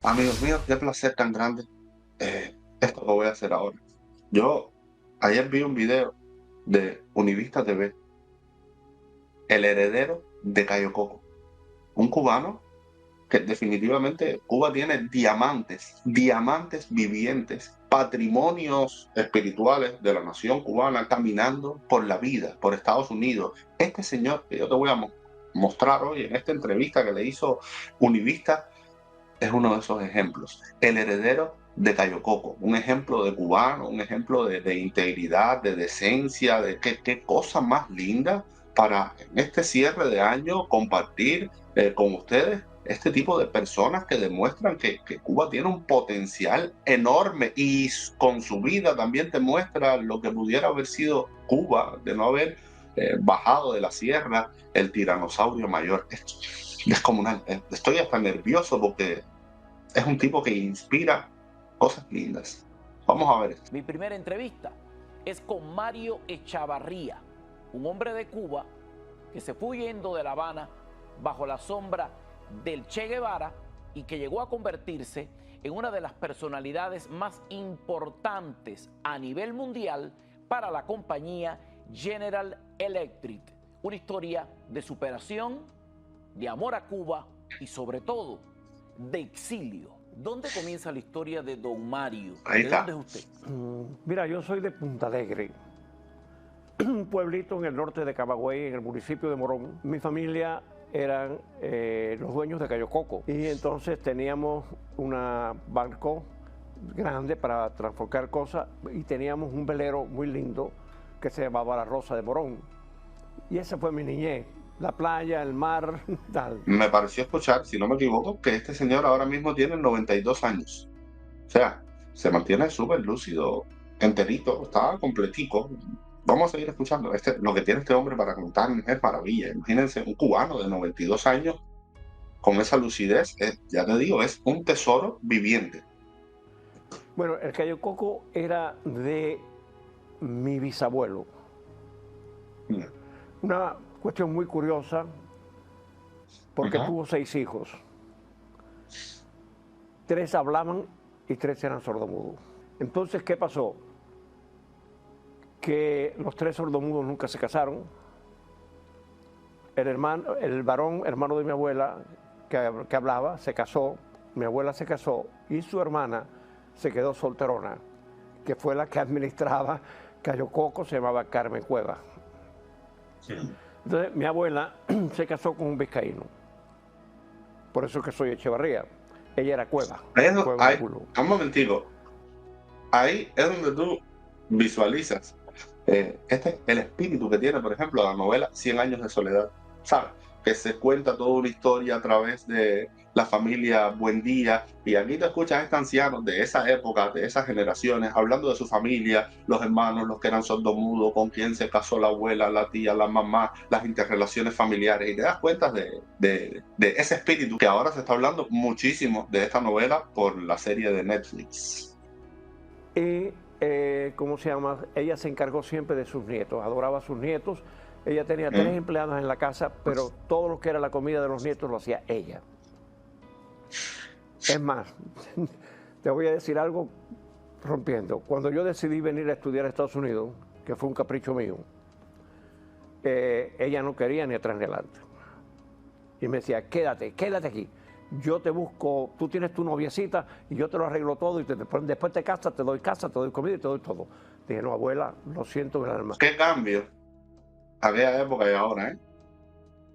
Amigos míos, qué placer tan grande esto que voy a hacer ahora. Yo ayer vi un video de Univista TV, el heredero de Cayo Coco, un cubano que definitivamente Cuba tiene diamantes, diamantes vivientes, patrimonios espirituales de la nación cubana caminando por la vida, por Estados Unidos. Este señor que yo te voy a mostrar hoy en esta entrevista que le hizo Univista es uno de esos ejemplos. El heredero de Cayo Coco, un ejemplo de cubano, un ejemplo de integridad, de decencia, de qué cosa más linda para en este cierre de año compartir con ustedes este tipo de personas que demuestran que Cuba tiene un potencial enorme y con su vida también te muestra lo que pudiera haber sido Cuba de no haber bajado de la sierra el tiranosaurio mayor. Es descomunal. Estoy hasta nervioso porque es un tipo que inspira cosas lindas. Vamos a ver esto. Mi primera entrevista es con Mario Echavarría, un hombre de Cuba que se fue huyendo de La Habana bajo la sombra del Che Guevara y que llegó a convertirse en una de las personalidades más importantes a nivel mundial para la compañía General Electric. Una historia de superación, de amor a Cuba y sobre todo de exilio. ¿Dónde comienza la historia de Don Mario? Ahí ¿De está. dónde es usted? Mira, yo soy de Punta Alegre, un pueblito en el norte de Camagüey, en el municipio de Morón. Mi familia eran los dueños de Cayo Coco y entonces teníamos un barco grande para transportar cosas y teníamos un velero muy lindo que se llamaba La Rosa de Morón. Y esa fue mi niñez, la playa, el mar, tal. Me pareció escuchar, si no me equivoco, que este señor ahora mismo tiene 92 años. O sea, se mantiene súper lúcido, enterito, está completico. Vamos a seguir escuchando. Lo que tiene este hombre para contar es maravilla. Imagínense, un cubano de 92 años con esa lucidez, ya te digo, es un tesoro viviente. Bueno, el Cayo Coco era de mi bisabuelo. Una cuestión muy curiosa, porque tuvo 6 hijos. 3 hablaban y 3 eran sordomudos. Entonces, ¿qué pasó? Que los 3 sordomudos nunca se casaron. El varón, hermano de mi abuela, que hablaba, se casó. Mi abuela se casó y su hermana se quedó solterona, que fue la que administraba Cayo Coco, se llamaba Carmen Cueva. Sí. Entonces, mi abuela se casó con un vizcaíno. Por eso que soy Echevarría. Ella era Cueva. Un momentico. Ahí es donde tú visualizas el espíritu que tiene, por ejemplo, la novela 100 años de soledad, ¿sabes? Que se cuenta toda una historia a través de la familia Buendía, y aquí te escuchas a estos ancianos de esa época, de esas generaciones, hablando de su familia, los hermanos, los que eran sordomudos, con quién se casó la abuela, la tía, la mamá, las interrelaciones familiares, y te das cuenta de ese espíritu que ahora se está hablando muchísimo de esta novela por la serie de Netflix. Y ¿cómo se llama? Ella se encargó siempre de sus nietos, adoraba a sus nietos. Ella tenía 3 empleadas en la casa, pero todo lo que era la comida de los nietos lo hacía ella. Es más, te voy a decir algo rompiendo. Cuando yo decidí venir a estudiar a Estados Unidos, que fue un capricho mío, ella no quería ni atrás ni adelante. Y me decía, quédate aquí. Yo te busco, tú tienes tu noviecita y yo te lo arreglo todo y después te casas, te doy casa, te doy comida y te doy todo. Dije, no, abuela, lo siento en el alma. ¿Qué cambio? Aquella época y ahora, ¿eh?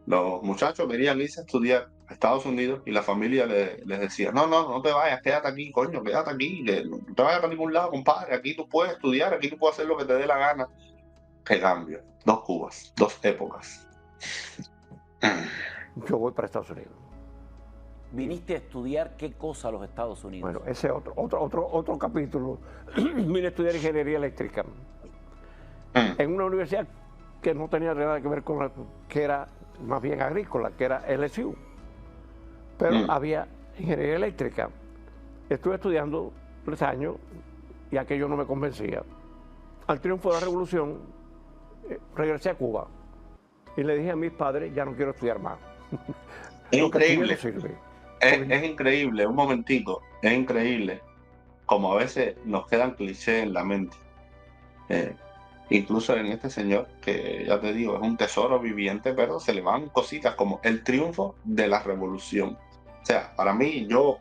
Los muchachos querían irse a estudiar a Estados Unidos y la familia les decía, no te vayas, quédate aquí, coño, quédate aquí, que no te vayas para ningún lado, compadre, aquí tú puedes estudiar, aquí tú puedes hacer lo que te dé la gana. ¿Qué cambio? 2 Cubas, 2 épocas. Yo voy para Estados Unidos. ¿Viniste a estudiar qué cosa a los Estados Unidos? Bueno, ese es otro capítulo. Vine a estudiar ingeniería eléctrica en una universidad que no tenía nada que ver con que era más bien agrícola, que era LSU. Pero había ingeniería eléctrica. Estuve estudiando 3 años y aquello no me convencía. Al triunfo de la revolución, regresé a Cuba y le dije a mis padres, ya no quiero estudiar más. Increíble. No sirve. Es increíble, un momentico, es increíble como a veces nos quedan clichés en la mente. Eh, Incluso en este señor, que ya te digo, es un tesoro viviente, pero se le van cositas como el triunfo de la revolución. O sea, para mí, yo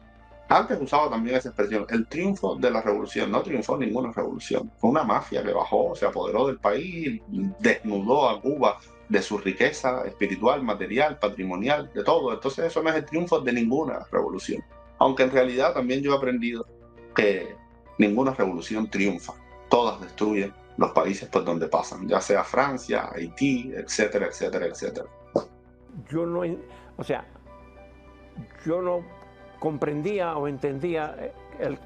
antes usaba también esa expresión, el triunfo de la revolución. No triunfó ninguna revolución. Fue una mafia que bajó, se apoderó del país, desnudó a Cuba de su riqueza espiritual, material, patrimonial, de todo. Entonces eso no es el triunfo de ninguna revolución. Aunque en realidad también yo he aprendido que ninguna revolución triunfa. Todas destruyen los países por donde pasan, ya sea Francia, Haití, etcétera, etcétera, etcétera. Yo no, o sea, yo no comprendía o entendía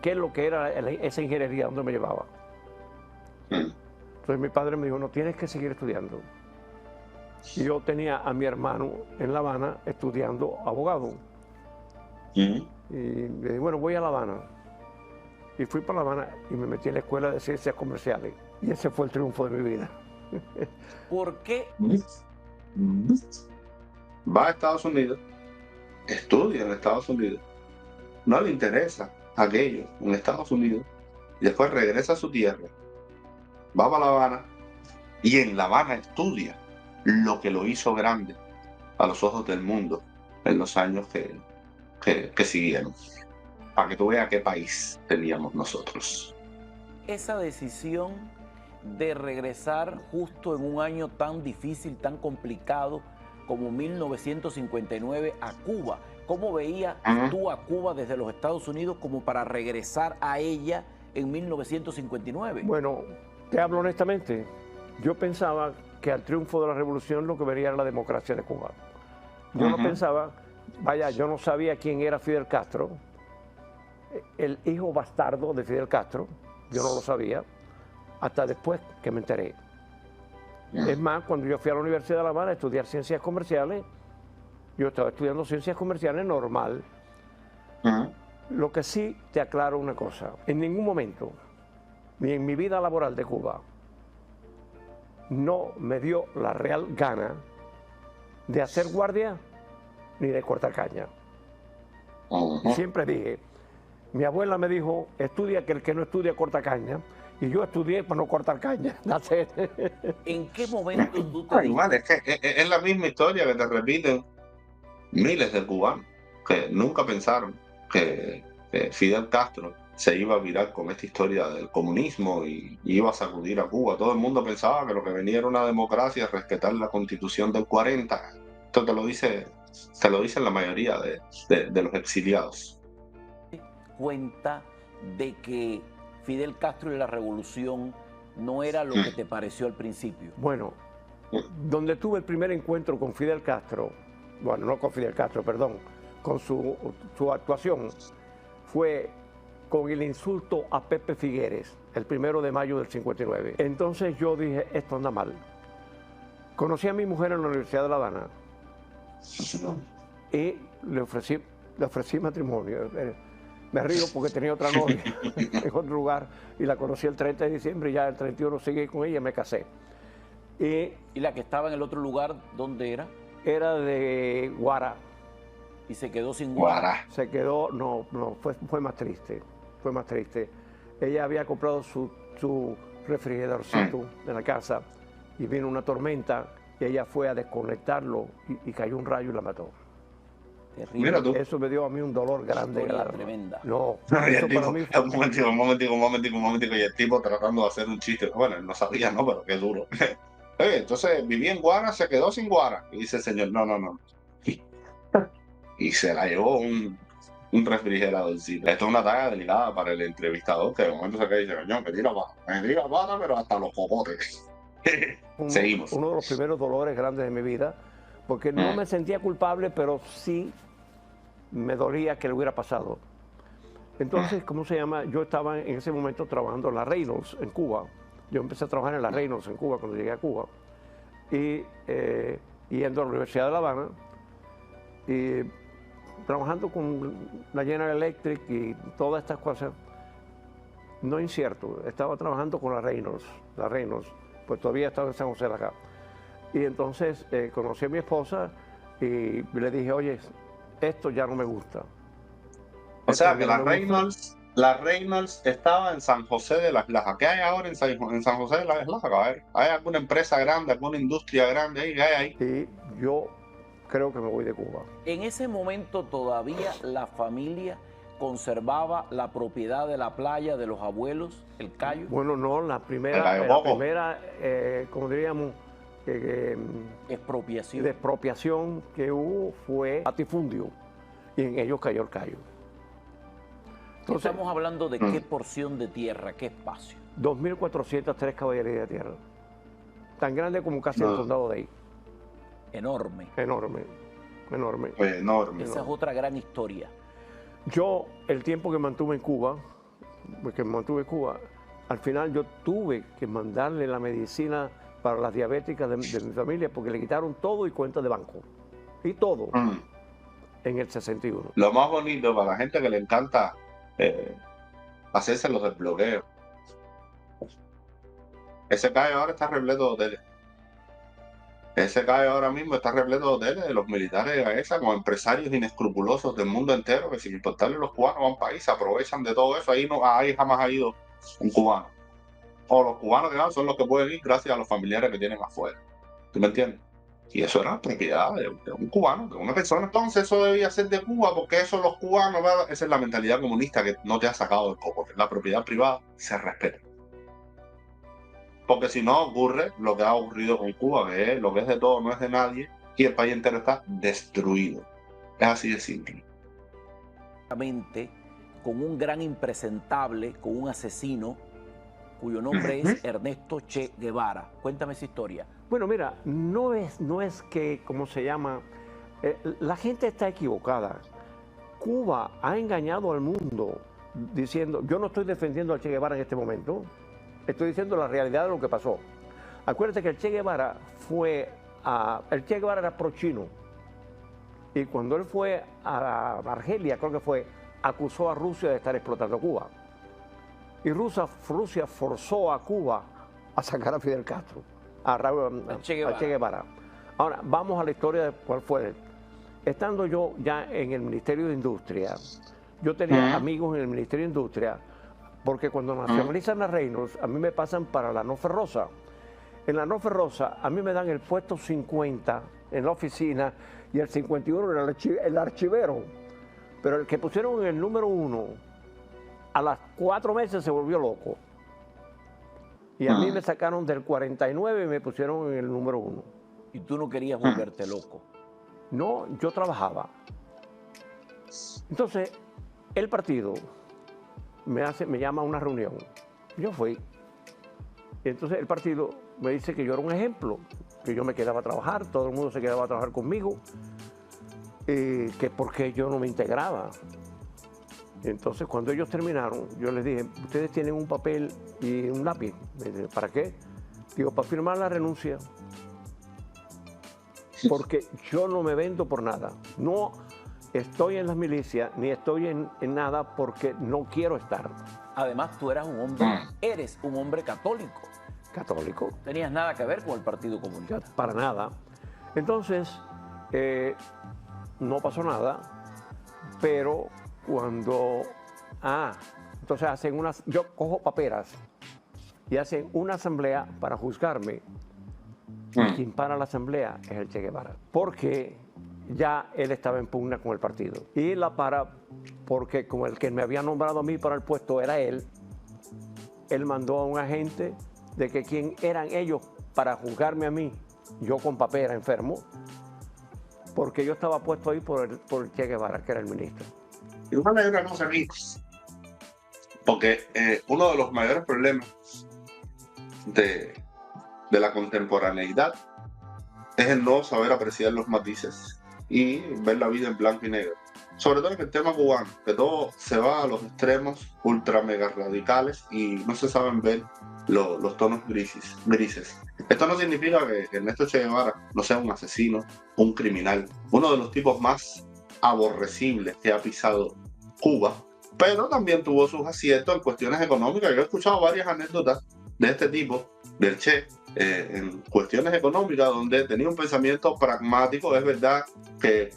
qué es lo que era esa ingeniería, dónde me llevaba. Entonces mi padre me dijo, no, tienes que seguir estudiando. Y yo tenía a mi hermano en La Habana estudiando abogado. Y le dije, bueno, voy a La Habana. Y fui para La Habana y me metí en la escuela de ciencias comerciales. Y ese fue el triunfo de mi vida. ¿Por qué? Va a Estados Unidos, estudia en Estados Unidos, no le interesa aquello en Estados Unidos, y después regresa a su tierra, va para La Habana, y en La Habana estudia lo que lo hizo grande a los ojos del mundo en los años que siguieron. Para que tú veas qué país teníamos nosotros. Esa decisión de regresar justo en un año tan difícil, tan complicado como 1959 a Cuba. ¿Cómo veías tú a Cuba desde los Estados Unidos como para regresar a ella en 1959? Bueno, te hablo honestamente. Yo pensaba que al triunfo de la revolución lo que vería era la democracia de Cuba. Yo no pensaba, vaya, yo no sabía quién era Fidel Castro, el hijo bastardo de Fidel Castro, yo no lo sabía, hasta después que me enteré. Es más, cuando yo fui a la Universidad de La Habana a estudiar ciencias comerciales, yo estaba estudiando ciencias comerciales normal. Lo que sí te aclaro una cosa, en ningún momento, ni en mi vida laboral de Cuba, no me dio la real gana de hacer guardia ni de cortar caña. Siempre dije, mi abuela me dijo, estudia que el que no estudia corta caña, y yo estudié para no cortar caña. ¿En qué momento tú te Igual, es que es la misma historia que te repiten miles de cubanos que nunca pensaron que Fidel Castro se iba a virar con esta historia del comunismo y iba a sacudir a Cuba. Todo el mundo pensaba que lo que venía era una democracia, respetar la Constitución del 40. Esto te lo dicen la mayoría de los exiliados. Cuenta de que Fidel Castro y la revolución no era lo que te pareció al principio? Bueno, donde tuve el primer encuentro con Fidel Castro, bueno, no con Fidel Castro, perdón, con su actuación, fue con el insulto a Pepe Figueres, el 1 de mayo del 59. Entonces yo dije, esto anda mal. Conocí a mi mujer en la Universidad de La Habana y le ofrecí matrimonio. Me río porque tenía otra novia en otro lugar y la conocí el 30 de diciembre y ya el 31 seguí con ella y me casé. ¿Y la que estaba en el otro lugar, dónde era? Era de Guara. ¿Y se quedó sin Guara? Se quedó, no, fue más triste, fue más triste. Ella había comprado su refrigeradorcito en la casa y vino una tormenta y ella fue a desconectarlo y cayó un rayo y la mató. Terrible. Mira tú. Eso me dio a mí un dolor grande. Tremenda. No, Y eso el tipo, para mí fue... un momentico, y el tipo tratando de hacer un chiste. Bueno, él no sabía, ¿no? Pero qué duro. Entonces vivía en Guara, se quedó sin Guara. Y dice el señor, no. Y se la llevó un refrigeradorcito. Esto es una tarea delicada para el entrevistador, que de momento se queda y dice, coño, me tira pata, pero hasta los cocotes. Seguimos. Uno de los primeros dolores grandes de mi vida, porque no me sentía culpable, pero sí me dolía que le hubiera pasado. Entonces, ¿cómo se llama? Yo estaba en ese momento trabajando en la Reynolds, en Cuba. Yo empecé a trabajar en la Reynolds, en Cuba, cuando llegué a Cuba. Y yendo a la Universidad de La Habana, y trabajando con la General Electric y todas estas cosas. No incierto, estaba trabajando con la Reynolds, pues todavía estaba en San José de acá. Y entonces conocí a mi esposa y le dije, oye, esto ya no me gusta. O sea mí que no me gusta. la Reynolds estaba en San José de las Lajas. ¿Qué hay ahora en San José de las Lajas? A ver, ¿hay alguna empresa grande, alguna industria grande ahí? ¿Qué hay ahí? Y yo creo que me voy de Cuba. En ese momento todavía la familia conservaba la propiedad de la playa de los abuelos, el Cayo. Bueno, no, El Cayo Coco. como diríamos, Expropiación. de expropiación que hubo fue latifundio y en ellos cayó el Cayo. Entonces, Estamos hablando de qué porción de tierra, qué espacio. 2.403 caballerías de tierra. Tan grande como casi el condado de ahí. Enorme. Enorme, enorme. Enorme. Esa es otra gran historia. Yo, el tiempo que mantuve en Cuba, al final yo tuve que mandarle la medicina para las diabéticas de mi familia porque le quitaron todo y cuenta de banco. Y todo en el 61. Lo más bonito para la gente que le encanta hacerse los desbloqueos. Ese Cayo ahora está repleto de hoteles. Ese Cayo ahora mismo está repleto de hoteles de los militares de Gaesa con empresarios inescrupulosos del mundo entero que sin importarle los cubanos van para ahí, se aprovechan de todo eso. Ahí jamás ha ido un cubano. O los cubanos que van son los que pueden ir gracias a los familiares que tienen afuera. ¿Tú me entiendes? Y eso era propiedad de un cubano, de una persona. Entonces eso debía ser de Cuba, porque eso los cubanos, ¿verdad? Esa es la mentalidad comunista que no te ha sacado del coco. La propiedad privada se respeta. Porque si no ocurre lo que ha ocurrido con Cuba, que es lo que es de todo no es de nadie, y el país entero está destruido. Es así de simple. Con un gran impresentable, con un asesino, cuyo nombre es Ernesto Che Guevara. Cuéntame esa historia. Bueno, mira, no es que, ¿cómo se llama? La gente está equivocada. Cuba ha engañado al mundo diciendo, yo no estoy defendiendo al Che Guevara en este momento, estoy diciendo la realidad de lo que pasó. Acuérdate que el Che Guevara el Che Guevara era pro-chino y cuando él fue a Argelia, creo que fue, acusó a Rusia de estar explotando Cuba. Y Rusia forzó a Cuba a sacar a Fidel Castro, a Che Guevara. Ahora, vamos a la historia de cuál fue. Estando yo ya en el Ministerio de Industria, yo tenía amigos en el Ministerio de Industria, porque cuando nacionalizan a Reynolds, a mí me pasan para la No Ferrosa. En la No Ferrosa, a mí me dan el puesto 50 en la oficina y el 51 en el archivero. Pero el que pusieron en el número 1, a las 4 meses se volvió loco. Y a mí me sacaron del 49 y me pusieron en el número 1. ¿Y tú no querías volverte loco? No, yo trabajaba. Entonces, el partido me llama a una reunión. Yo fui. Y entonces el partido me dice que yo era un ejemplo, que yo me quedaba a trabajar, todo el mundo se quedaba a trabajar conmigo, que por qué yo no me integraba. Entonces, cuando ellos terminaron, yo les dije, ustedes tienen un papel y un lápiz. Me dicen, ¿para qué? Digo, para firmar la renuncia. Porque yo no me vendo por nada. No estoy en las milicias, ni estoy en nada porque no quiero estar. Además, tú eres un hombre católico. Católico. ¿Tenías nada que ver con el Partido Comunista? Para nada. Entonces, no pasó nada, pero cuando... entonces yo cojo paperas y hacen una asamblea para juzgarme. Y quien para la asamblea es el Che Guevara, porque ya él estaba en pugna con el partido. Y la para porque como el que me había nombrado a mí para el puesto era él mandó a un agente de que quién eran ellos para juzgarme a mí, yo con papera enfermo, porque yo estaba puesto ahí por el Che Guevara, que era el ministro. Igual hay una cosa aquí, porque uno de los mayores problemas de la contemporaneidad es el no saber apreciar los matices y ver la vida en blanco y negro. Sobre todo en el tema cubano, que todo se va a los extremos ultra mega radicales y no se saben ver los tonos grises. Esto no significa que Ernesto Che Guevara no sea un asesino, un criminal, uno de los tipos más aborrecibles que ha pisado Cuba, pero también tuvo sus aciertos en cuestiones económicas. Yo he escuchado varias anécdotas de este tipo, del Che, en cuestiones económicas, donde tenía un pensamiento pragmático. Es verdad que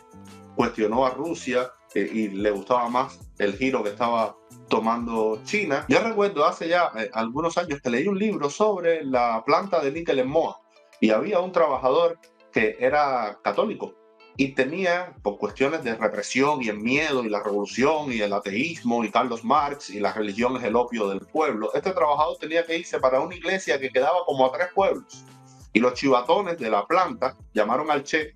cuestionó a Rusia, y le gustaba más el giro que estaba tomando China. Yo recuerdo hace ya algunos años que leí un libro sobre la planta de níquel en Moa y había un trabajador que era católico y tenía, por cuestiones de represión y el miedo y la revolución y el ateísmo y Carlos Marx y la religión es el opio del pueblo, este trabajador tenía que irse para una iglesia que quedaba como a 3 pueblos. Y los chivatones de la planta llamaron al Che: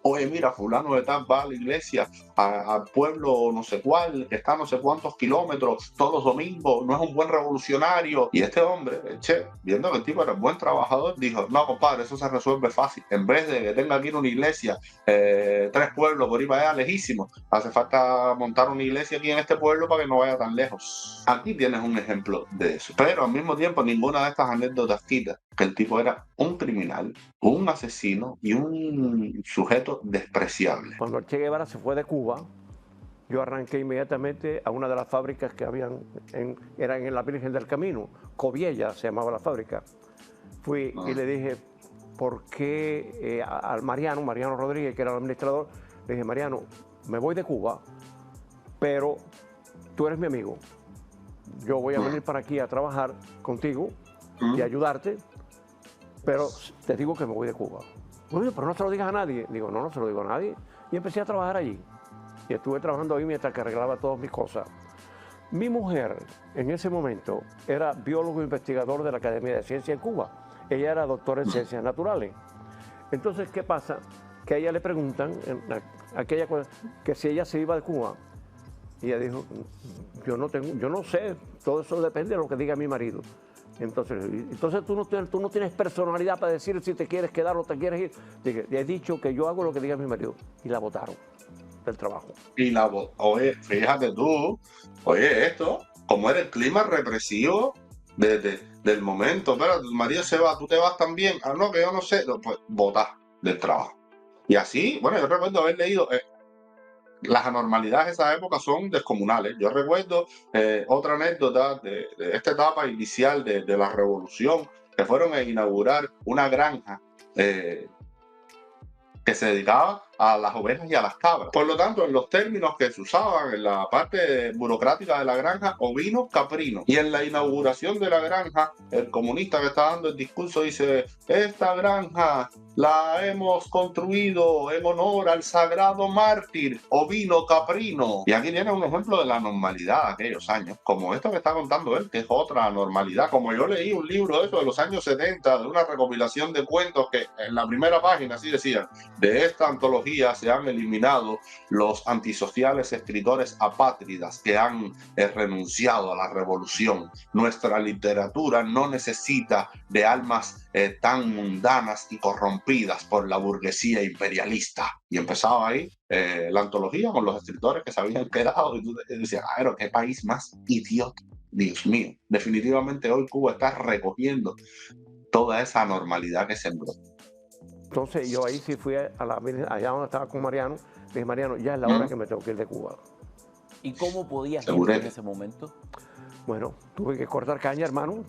oye, mira, fulano de tal va a la iglesia, al pueblo no sé cuál, que está no sé cuántos kilómetros todos los domingos, no es un buen revolucionario. Y este hombre, el Che, viendo que el tipo era un buen trabajador, dijo: no, compadre, eso se resuelve fácil. En vez de que tenga que ir a una iglesia, 3 pueblos por ir para allá lejísimos, hace falta montar una iglesia aquí en este pueblo para que no vaya tan lejos. Aquí tienes un ejemplo de eso. Pero al mismo tiempo, ninguna de estas anécdotas quita que el tipo era un criminal, un asesino y un sujeto despreciable. Cuando el Che Guevara se fue de Cuba, yo arranqué inmediatamente a una de las fábricas que habían, eran en la Virgen del Camino, Coviella se llamaba la fábrica. Fui y le dije, ¿por qué al Mariano Rodríguez, que era el administrador? Le dije: Mariano, me voy de Cuba, pero tú eres mi amigo. Yo voy a venir para aquí a trabajar contigo y ayudarte, pero te digo que me voy de Cuba. Bueno, pero no se lo digas a nadie. Digo: no se lo digo a nadie. Y empecé a trabajar allí. Y estuve trabajando ahí mientras que arreglaba todas mis cosas. Mi mujer, en ese momento, era biólogo investigador de la Academia de Ciencias en Cuba. Ella era doctora en Ciencias Naturales. Entonces, ¿qué pasa? Que a ella le preguntan, aquella cosa, que si ella se iba de Cuba. Y ella dijo: yo no sé, todo eso depende de lo que diga mi marido. Entonces tú no tienes personalidad para decir si te quieres quedar o te quieres ir. Dije: he dicho que yo hago lo que diga mi marido. Y la votaron del trabajo. Y oye, fíjate tú, oye, esto, como era el clima represivo del momento. Pero tu marido se va, tú te vas también. Ah, no, que yo no sé. Pues votar del trabajo. Y así, bueno, yo recuerdo haber leído. Las anormalidades de esa época son descomunales. Yo recuerdo otra anécdota de esta etapa inicial de la revolución, que fueron a inaugurar una granja que se dedicaba a las ovejas y a las cabras. Por lo tanto, en los términos que se usaban en la parte burocrática de la granja, ovino, caprino. Y en la inauguración de la granja, el comunista que está dando el discurso dice: esta granja la hemos construido en honor al sagrado mártir ovino caprino. Y aquí tiene un ejemplo de la normalidad de aquellos años, como esto que está contando él, que es otra normalidad. Como yo leí un libro de eso de los años 70, de una recopilación de cuentos que en la primera página así decían: de esta antología se han eliminado los antisociales escritores apátridas que han renunciado a la revolución. Nuestra literatura no necesita de almas tan mundanas y corrompidas por la burguesía imperialista. Y empezaba ahí la antología con los escritores que se habían quedado y tú decías: pero qué país más idiota. Dios mío, definitivamente hoy Cuba está recogiendo toda esa normalidad que sembró. Entonces yo ahí sí fui allá donde estaba con Mariano. Le dije: Mariano, ya es la hora que me tengo que ir de Cuba. ¿Y cómo podías irte en ese momento? Bueno, tuve que cortar caña, hermano.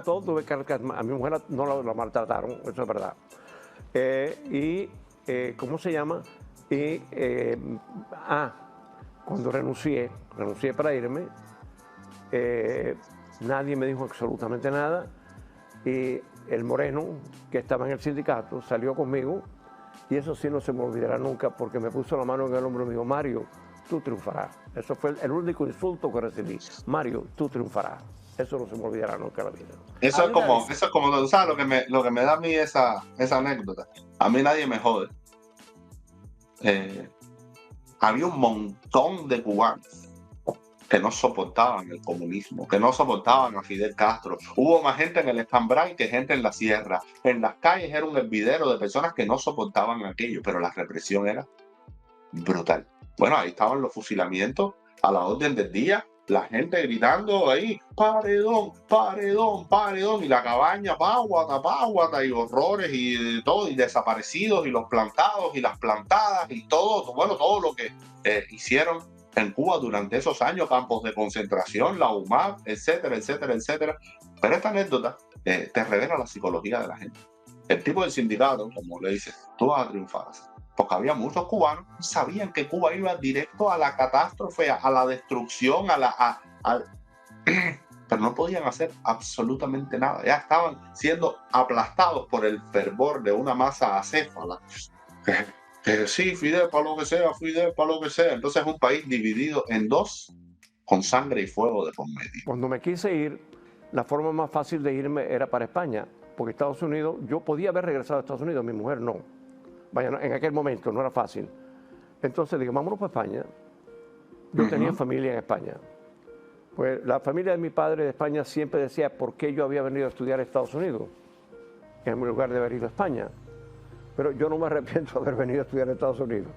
Todo, tuve que, a mi mujer no la maltrataron, eso es verdad. ¿Cómo se llama? Cuando renuncié para irme, nadie me dijo absolutamente nada. Y el Moreno, que estaba en el sindicato, salió conmigo, y eso sí no se me olvidará nunca, porque me puso la mano en el hombro y me dijo: Mario, tú triunfarás. Eso fue el único insulto que recibí. Mario, tú triunfarás. Eso no se me olvidará nunca en la vida. Eso es como, ¿sabes? Lo que me da a mí esa anécdota. A mí nadie me jode. Había un montón de cubanos que no soportaban el comunismo, que no soportaban a Fidel Castro. Hubo más gente en el Escambray que gente en la sierra. En las calles era un hervidero de personas que no soportaban aquello, pero la represión era brutal. Bueno, ahí estaban los fusilamientos a la orden del día, la gente gritando ahí: paredón, paredón, paredón, y la cabaña, páguata, y horrores y todo, y desaparecidos, y los plantados, y las plantadas, y todo, bueno, todo lo que hicieron en Cuba durante esos años, campos de concentración, la UMAP, etcétera, etcétera, etcétera. Pero esta anécdota te revela la psicología de la gente. El tipo del sindicato, como le dice: tú vas a triunfar. porque había muchos cubanos que sabían que Cuba iba directo a la catástrofe, a la destrucción, pero no podían hacer absolutamente nada. Ya estaban siendo aplastados por el fervor de una masa acéfala. Que sí, Fidel para lo que sea, Fidel para lo que sea. Entonces es un país dividido en dos, con sangre y fuego de por medio. Cuando me quise ir, la forma más fácil de irme era para España, porque Estados Unidos, yo podía haber regresado a Estados Unidos, mi mujer no. Vaya, en aquel momento no era fácil. Entonces dije, vámonos para España. Yo tenía familia en España. Pues la familia de mi padre de España siempre decía por qué yo había venido a estudiar a Estados Unidos, en lugar de haber ido a España. Pero yo no me arrepiento de haber venido a estudiar a Estados Unidos,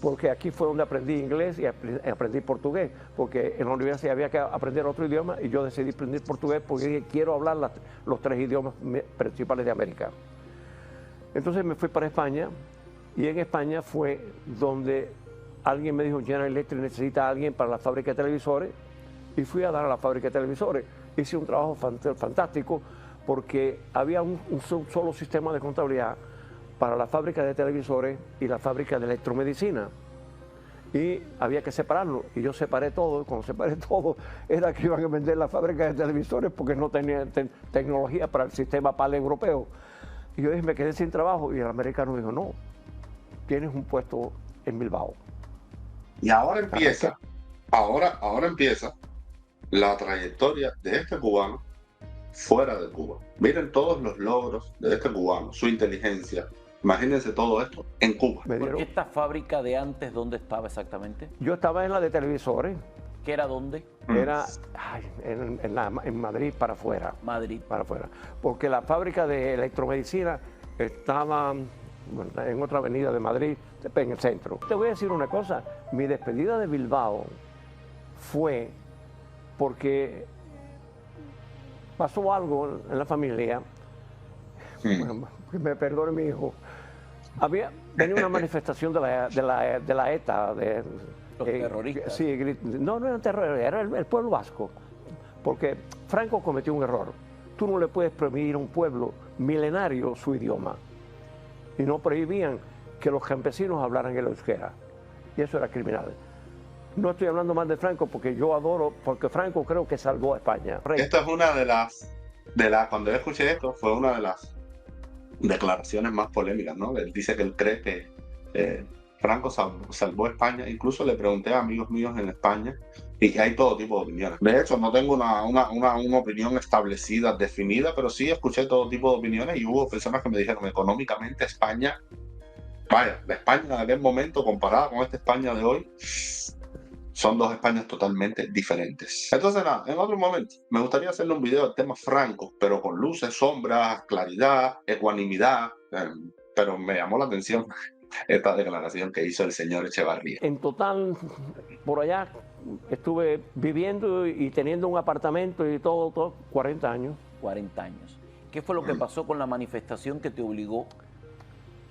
porque aquí fue donde aprendí inglés y aprendí portugués, porque en la universidad había que aprender otro idioma y yo decidí aprender portugués porque dije, quiero hablar los 3 idiomas principales de América. Entonces me fui para España y en España fue donde alguien me dijo, General Electric necesita a alguien para la fábrica de televisores, y fui a dar a la fábrica de televisores. Hice un trabajo fantástico porque había un solo sistema de contabilidad para la fábrica de televisores y la fábrica de electromedicina. Y había que separarlo. Y yo separé todo. Y cuando separé todo, era que iban a vender la fábrica de televisores porque no tenían tecnología para el sistema PAL europeo. Y yo dije, me quedé sin trabajo. Y el americano dijo, no, tienes un puesto en Bilbao. Y ahora empieza, ahora empieza la trayectoria de este cubano fuera de Cuba. Miren todos los logros de este cubano, su inteligencia. Imagínense todo esto en Cuba. ¿Por qué esta fábrica de antes dónde estaba exactamente? Yo estaba en la de televisores. ¿Qué era dónde? Era en Madrid para afuera. Madrid. Para afuera. Porque la fábrica de electromedicina estaba en otra avenida de Madrid, en el centro. Te voy a decir una cosa, mi despedida de Bilbao fue porque pasó algo en la familia, que me perdone mi hijo. Venía una manifestación de la ETA, los terroristas. Sí, no eran terroristas, era el pueblo vasco, porque Franco cometió un error. Tú no le puedes prohibir a un pueblo milenario su idioma, y no prohibían que los campesinos hablaran el euskera, y eso era criminal. No estoy hablando más de Franco porque yo adoro, porque Franco creo que salvó a España. Esto es una de las, cuando yo escuché esto, fue una de las declaraciones más polémicas, ¿no? Él dice que él cree que Franco salvó a España. Incluso le pregunté a amigos míos en España y que hay todo tipo de opiniones. De hecho, no tengo una opinión establecida, definida, pero sí escuché todo tipo de opiniones y hubo personas que me dijeron económicamente España, vaya, la España de aquel momento comparada con esta España de hoy, son dos Españas totalmente diferentes. Entonces nada, en otro momento me gustaría hacerle un video del tema Franco, pero con luces, sombras, claridad, ecuanimidad, pero me llamó la atención esta declaración que hizo el señor Echevarría. En total, por allá estuve viviendo y teniendo un apartamento y todo 40 años. 40 años. ¿Qué fue lo que pasó con la manifestación que te obligó?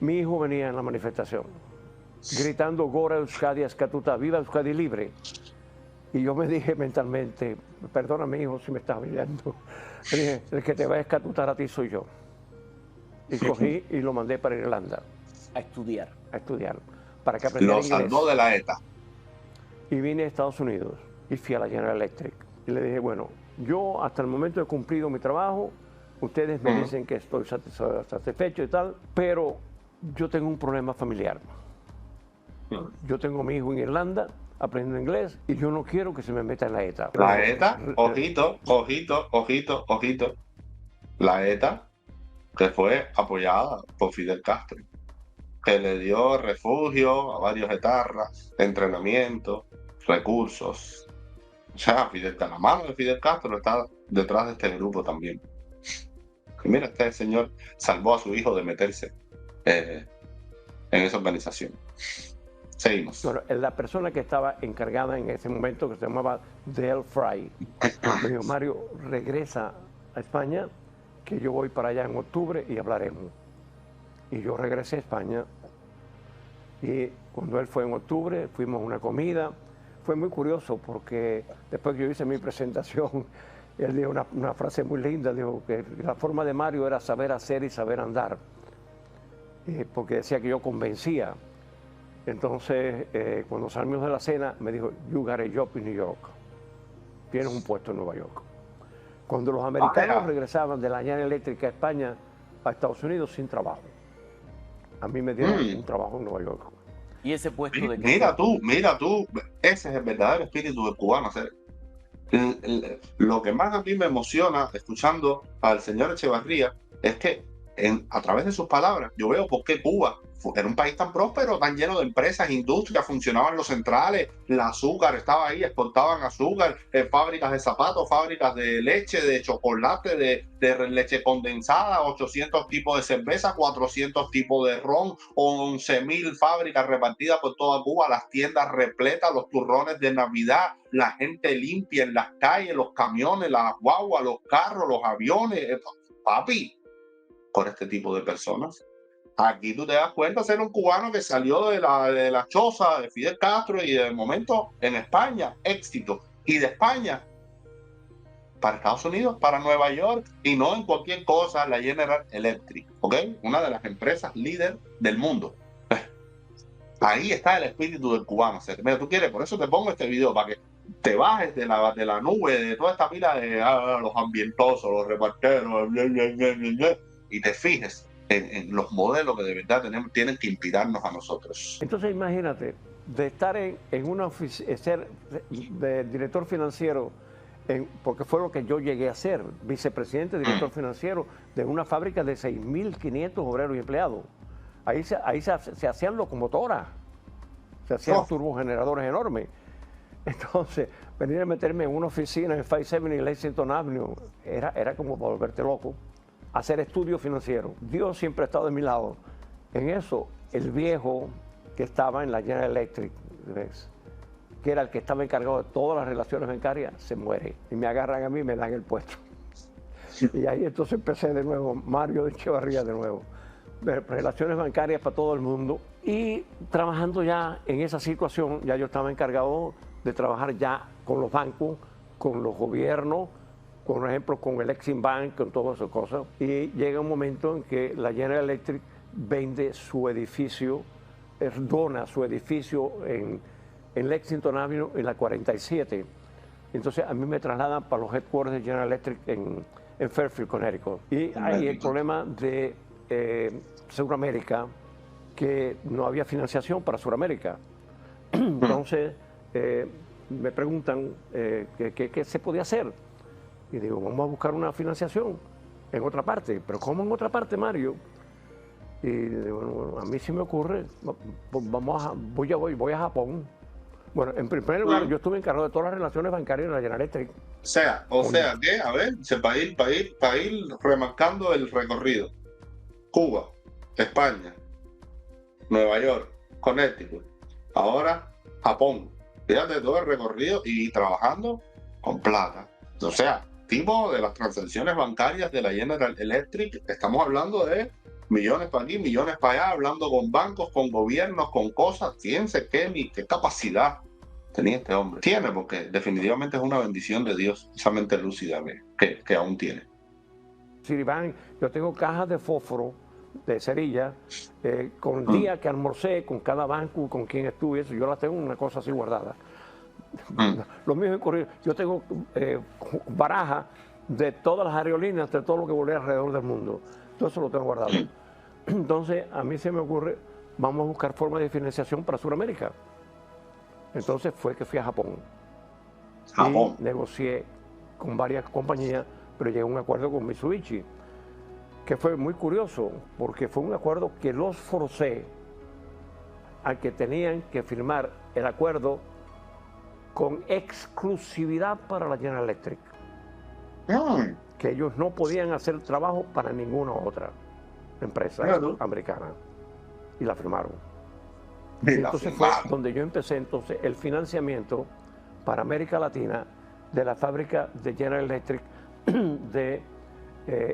Mi hijo venía en la manifestación gritando Gora Euskadi Eskatuta, viva Euskadi libre. Y yo me dije mentalmente, perdona mi hijo si me estás mirando, me dije, el que te va a escatutar a ti soy yo. Y cogí y lo mandé para Irlanda. A estudiar. A estudiar, para que aprendiera inglés. Lo salvó de la ETA. Y vine a Estados Unidos y fui a la General Electric. Y le dije, bueno, yo hasta el momento he cumplido mi trabajo, ustedes me dicen que estoy satisfecho y tal, pero yo tengo un problema familiar. Yo tengo a mi hijo en Irlanda aprendiendo inglés y yo no quiero que se me meta en la ETA. La ETA, ojito. La ETA, que fue apoyada por Fidel Castro, que le dio refugio a varios etarras, entrenamiento, recursos. O sea, la mano de Fidel Castro está detrás de este grupo también. Y mira, este señor salvó a su hijo de meterse en esa organización. Seguimos. Bueno, la persona que estaba encargada en ese momento, que se llamaba Dale Fry, me dijo, Mario, regresa a España, que yo voy para allá en octubre y hablaremos. Y yo regresé a España y cuando él fue en octubre, fuimos a una comida. Fue muy curioso porque después que yo hice mi presentación, él dijo una frase muy linda, dijo que la forma de Mario era saber hacer y saber andar. porque decía que yo convencía. Entonces, cuando salimos de la cena, me dijo, you got a job in New York. Tienes un puesto en Nueva York. Cuando los americanos regresaban de la General Electric a España, a Estados Unidos, sin trabajo. A mí me dieron un trabajo en Nueva York. ¿Y ese puesto de qué? Mira tú, ese es el verdadero espíritu del cubano. O sea, lo que más a mí me emociona escuchando al señor Echevarría es que a través de sus palabras yo veo por qué Cuba era un país tan próspero, tan lleno de empresas, industrias, funcionaban los centrales, el azúcar estaba ahí, exportaban azúcar, fábricas de zapatos, fábricas de leche, de chocolate, de leche condensada, 800 tipos de cerveza, 400 tipos de ron, 11.000 fábricas repartidas por toda Cuba, las tiendas repletas, los turrones de Navidad, la gente limpia en las calles, los camiones, las guaguas, los carros, los aviones. Papi, por este tipo de personas. Aquí tú te das cuenta de ser un cubano que salió de la choza de Fidel Castro y de momento en España, éxito. Y de España para Estados Unidos, para Nueva York y no en cualquier cosa, la General Electric, ¿ok? Una de las empresas líder del mundo. Ahí está el espíritu del cubano. O sea, mira, tú quieres, por eso te pongo este video, para que te bajes de la nube, de toda esta pila de los ambientosos, los reparteros, y te fijes en los modelos que de verdad tienen que inspirarnos a nosotros. Entonces imagínate, de estar en una oficina, ser de director financiero, porque fue lo que yo llegué a ser, vicepresidente, director financiero de una fábrica de 6.500 obreros y empleados. Ahí se hacían locomotoras, se hacían turbogeneradores enormes. Entonces, venir a meterme en una oficina en 570 y Lexington Avenue era como volverte loco. Hacer estudios financieros. Dios siempre ha estado de mi lado. En eso, el viejo que estaba en la General Electric, ¿ves?, que era el que estaba encargado de todas las relaciones bancarias, se muere. Y me agarran a mí y me dan el puesto. Y ahí entonces empecé de nuevo, Mario de Echevarría de nuevo. Relaciones bancarias para todo el mundo. Y trabajando ya en esa situación, ya yo estaba encargado de trabajar ya con los bancos, con los gobiernos, por ejemplo, con el Exim Bank, con todas esas cosas. Y llega un momento en que la General Electric vende su edificio, dona su edificio en Lexington Avenue, en la 47. Entonces a mí me trasladan para los headquarters de General Electric en Fairfield, Connecticut. Y hay el problema de Suramérica, que no había financiación para Suramérica. Entonces me preguntan qué se podía hacer. Y digo, vamos a buscar una financiación en otra parte. ¿Pero cómo en otra parte, Mario? Y digo, bueno, a mí sí me ocurre, voy a Japón. Bueno, en primer lugar, yo estuve encargado de todas las relaciones bancarias de la General Electric. O sea que, a ver, para ir remarcando el recorrido. Cuba, España, Nueva York, Connecticut, ahora Japón. Fíjate todo el recorrido y trabajando con plata. O sea, tipo de las transacciones bancarias de la General Electric, estamos hablando de millones para aquí, millones para allá, hablando con bancos, con gobiernos, con cosas. Fíjense qué capacidad tenía este hombre. Tiene, porque definitivamente es una bendición de Dios, esa mente lúcida que aún tiene. Citibank, yo tengo cajas de fósforo, de cerilla, con el día que almorcé, con cada banco, con quien estuve, yo las tengo una cosa así guardada. Lo mismo es corrido. Yo tengo barajas de todas las aerolíneas, de todo lo que volé alrededor del mundo. Todo eso lo tengo guardado. Entonces, a mí se me ocurre, vamos a buscar formas de financiación para Sudamérica. Entonces fue que fui a Japón. Y negocié con varias compañías, pero llegué a un acuerdo con Mitsubishi, que fue muy curioso, porque fue un acuerdo que los forcé a que tenían que firmar el acuerdo con exclusividad para la General Electric. Que ellos no podían hacer trabajo para ninguna otra empresa americana. Y la firmaron. Y entonces fue donde yo empecé entonces el financiamiento para América Latina de la fábrica de General Electric de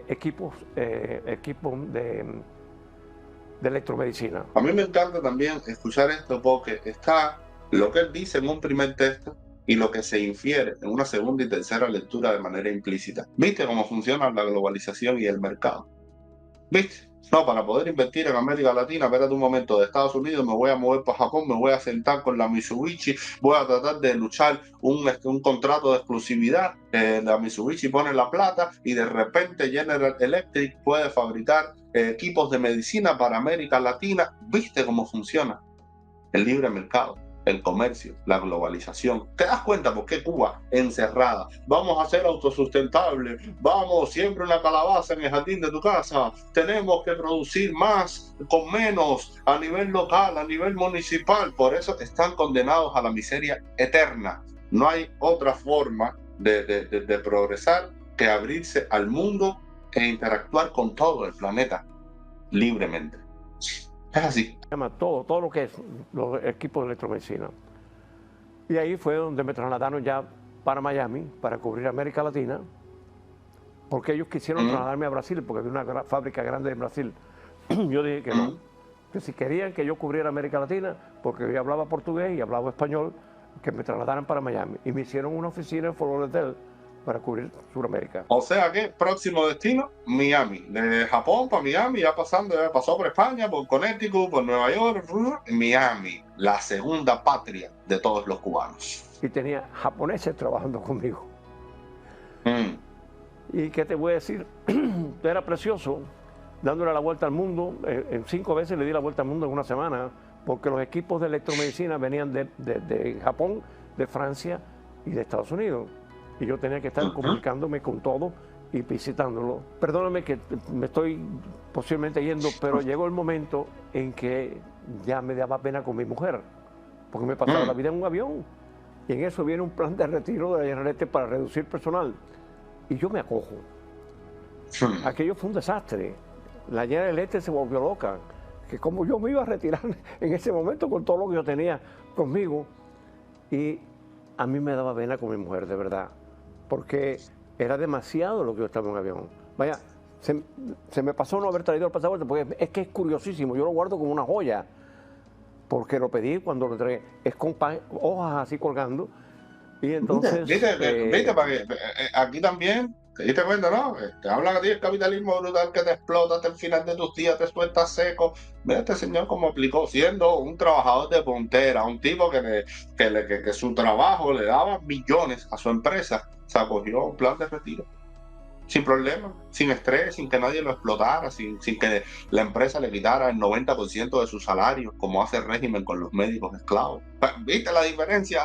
equipos de electromedicina. A mí me encanta también escuchar esto, porque está lo que él dice en un primer texto y lo que se infiere en una segunda y tercera lectura de manera implícita. ¿Viste cómo funciona la globalización y el mercado? ¿Viste? No, para poder invertir en América Latina, espérate un momento, de Estados Unidos me voy a mover para Japón, me voy a sentar con la Mitsubishi, voy a tratar de luchar un contrato de exclusividad. La Mitsubishi pone la plata y de repente General Electric puede fabricar equipos de medicina para América Latina. ¿Viste cómo funciona el libre mercado, el comercio, la globalización? ¿Te das cuenta por qué Cuba encerrada? Vamos a ser autosustentables, vamos, siempre una calabaza en el jardín de tu casa, tenemos que producir más con menos a nivel local, a nivel municipal. Por eso están condenados a la miseria eterna. No hay otra forma de progresar que abrirse al mundo e interactuar con todo el planeta libremente. Es así. Llama todo lo que es los equipos de electromedicina. Y ahí fue donde me trasladaron ya para Miami, para cubrir América Latina, porque ellos quisieron trasladarme a Brasil, porque había una fábrica grande en Brasil. Yo dije que no, que si querían que yo cubriera América Latina, porque yo hablaba portugués y hablaba español, que me trasladaran para Miami. Y me hicieron una oficina en Fort Lauderdale para cubrir Sudamérica. O sea que próximo destino, Miami. De Japón para Miami, ya pasando, ya pasó por España, por Connecticut, por Nueva York, Miami, la segunda patria de todos los cubanos. Y tenía japoneses trabajando conmigo. ¿Y qué te voy a decir? Era precioso, dándole la vuelta al mundo. En 5 veces le di la vuelta al mundo en una semana, porque los equipos de electromedicina venían de Japón, de Francia y de Estados Unidos. Y yo tenía que estar comunicándome con todo y visitándolo. Perdóname que me estoy posiblemente yendo, pero llegó el momento en que ya me daba pena con mi mujer, porque me pasaba la vida en un avión. Y en eso viene un plan de retiro de la General Electric para reducir personal. Y yo me acojo. Aquello fue un desastre. La General Electric se volvió loca, que como yo me iba a retirar en ese momento con todo lo que yo tenía conmigo. Y a mí me daba pena con mi mujer, de verdad, porque era demasiado lo que yo estaba en un avión. Vaya, se me pasó no haber traído el pasaporte, porque es que es curiosísimo, yo lo guardo como una joya, porque lo pedí cuando lo entregué, es con hojas así colgando, y entonces... ¿Viste? Aquí también, te diste cuenta, ¿no? Te hablan a ti el capitalismo brutal que te explota hasta el final de tus días, te sueltas seco. Mira este señor como aplicó, siendo un trabajador de frontera, un tipo que su trabajo le daba millones a su empresa, se acogió un plan de retiro. Sin problema, sin estrés, sin que nadie lo explotara, sin que la empresa le quitara el 90% de su salario, como hace el régimen con los médicos esclavos. ¿Viste la diferencia?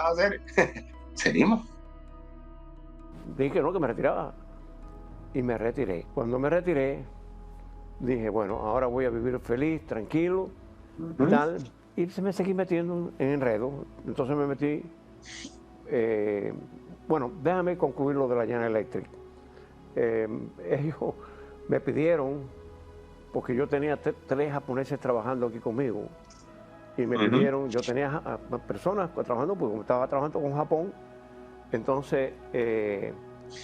¿Seguimos? Dije que no, que me retiraba. Y me retiré. Cuando me retiré, dije, bueno, ahora voy a vivir feliz, tranquilo, tal. Y me seguí metiendo en enredo. Entonces me metí, bueno, déjame concluir lo de la General Electric. Ellos me pidieron, porque yo tenía 3 japoneses trabajando aquí conmigo, y me pidieron, yo tenía personas trabajando, porque estaba trabajando con Japón, entonces